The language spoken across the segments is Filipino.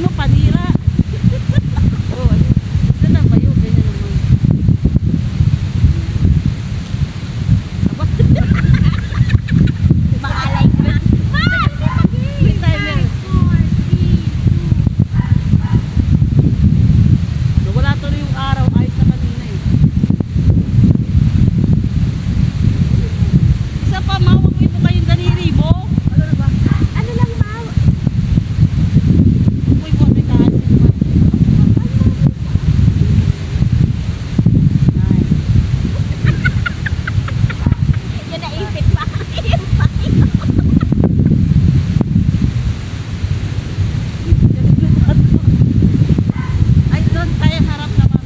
mo, panira. Oh, gusto na ba yun? Ganyan naman. Aba? Makalay ko na. May timer. Wala tuloy yung araw. Ayos na kanina eh. Isa pa, mawag mo kayong daliri mo. Ano na ba? Ano lang maaw? Uy, buwan may taas yun naman. Yan naipit pa. Ay, doon tayo harap naman.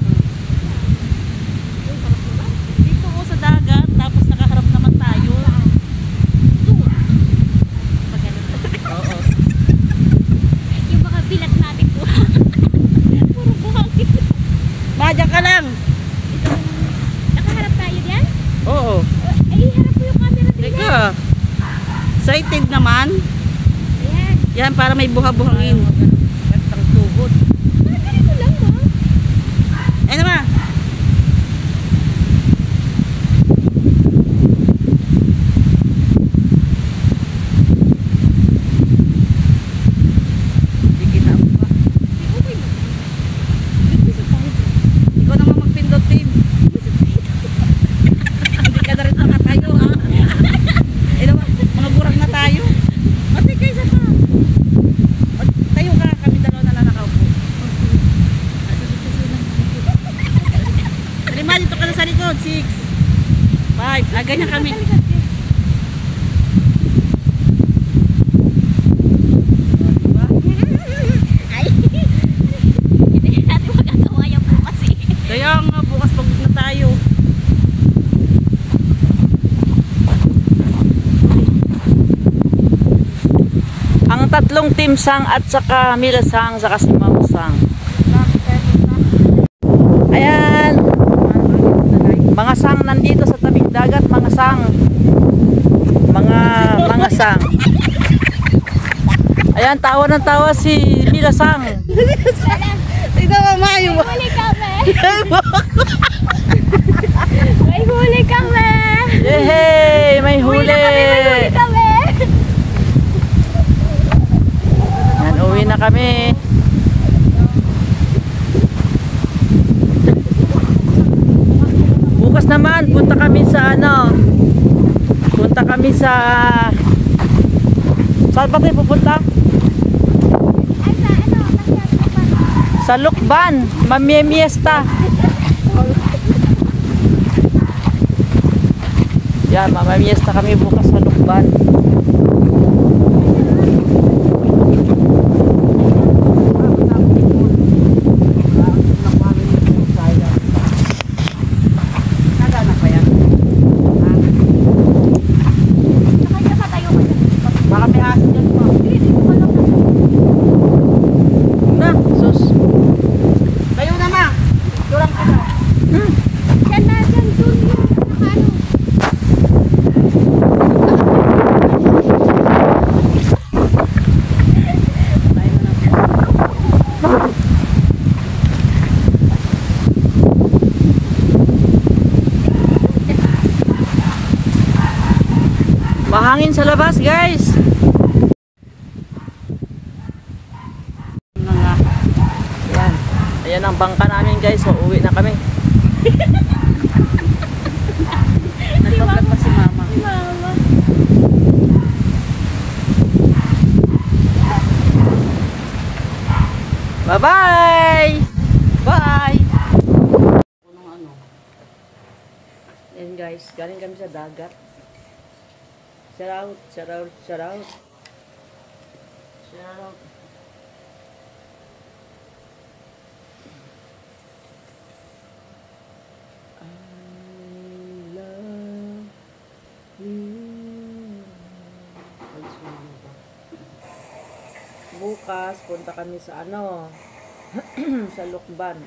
Dito ko sa dagat, tapos nakaharap naman tayo. Doon. Oo. Yung mga bilat natin po. Puro buhangin. Madyan ka lang. Nakaharap tayo diyan? Oo. Ay, harap ko yung camera din. Teka. Sighted naman. Ayan. Yan, para may buha-buhangin. Gantang tuhod. Parang ganito lang ba? Ay naman. Hindi kita pa. Okay na. Nagpisip tayo. Ikaw naman magpindot, Tim. Hindi ka na rin makatayo, ha? Eh naman, mga gurang na tayo. Mati kayo sa pa. Tayo ka, kami dalawa na lang nakaupo. Lima, dito ka na sa likod. 6, 5. Ganyan kami. Diba? Ay. Hindi natin magagawa yung bukas eh. Kaya nga, bukas pagod na tayo. Ang tatlong team sang at saka Mila sang saka si Ma'am sang. Ayan. Mga sang nandito sa tabing dagat, mga sang. Mga sang. Ayan, tawa ng tawa si Mila sang. Tignan mo, Mayo. Huli kami. May huli kami. Yehey! May huli! May huli kami. Yan, uwi na kami. Bukas naman, punta kami sa ano? Punta kami sa... Saan ba tayo pupunta? Ay, sa ano? Nangyari pa ba? Sa Lukban, mamimiesta. Yan, mamimiesta kami bukas sa Lukban. Nagana pa yan. Nakaya pa tayo kayo. Baka may asin yan pa. Hindi ko alam na. Na, sus. Kayo na ma. Durang ka na. Diyan na, diyan. Doon yung nakano. Mahangin sa labas, guys. Ayan. Ayan ang bangka namin, guys. So, uwi na kami. Nagpa-vlog pa si Mama. Si Mama. Bye-bye! Bye! Ano? Ayan, guys. Galing kami sa dagat. Shout out, shout out, shout out. Shout out. I love you. Bukas, punta kami sa ano, sa Lukban.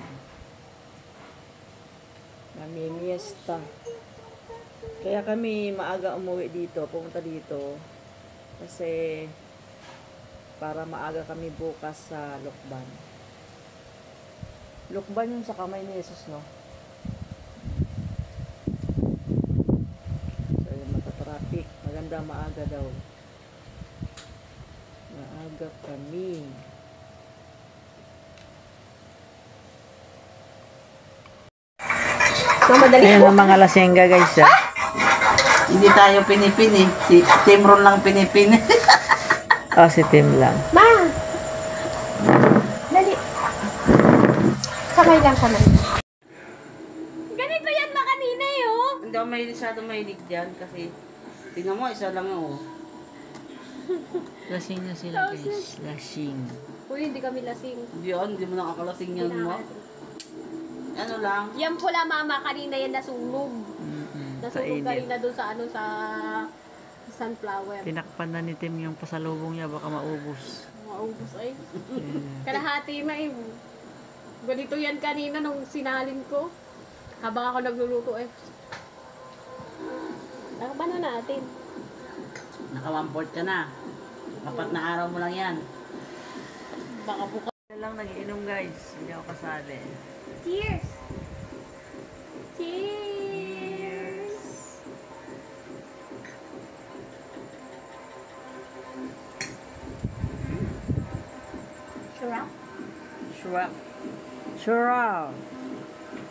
Mamimiesta. Kaya kami maaga umuwi dito, pumunta dito. Kasi para maaga kami bukas sa Lukban. Lukban yung sa kamay ni Jesus, no? So, yung matatraffic. Maganda maaga daw. Maaga kami. Ayan ang mga lasengga, guys. Hindi tayo pinipini. Si Timron lang pinipini. Si Tim lang. Ma! Dali. Kamay lang, kamay. Ganito yan na kanina oh. Hindi ako masyado mahilig dyan kasi tingnan mo, isa lang oh. Lasing na sila, guys. Lasing. Uy, hindi kami lasing. Hindi mo nakakalasing yan mo. Ano lang? Yan pula mama, kanina yan nasunog. Nasunog kanina doon sa sa sunflower. Tinakpan na ni Tim yung pasalubong niya, baka maubos. Maubos ay. Kalahati na eh. Ganito yan kanina nung sinalin ko. Habang ako nagluluto eh. Nakabano natin. Naka-1/4 ka na. 4 na araw mo lang yan. Baka bukas. lang nagiinom, guys. Hindi ako kasali. Cheers! Cheers! Sarap? Shrub. Sure.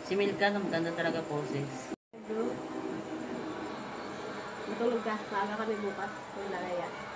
Si Milka, maganda talaga poses. Matulog ka. Maaga kami bukas. Kung lalaya.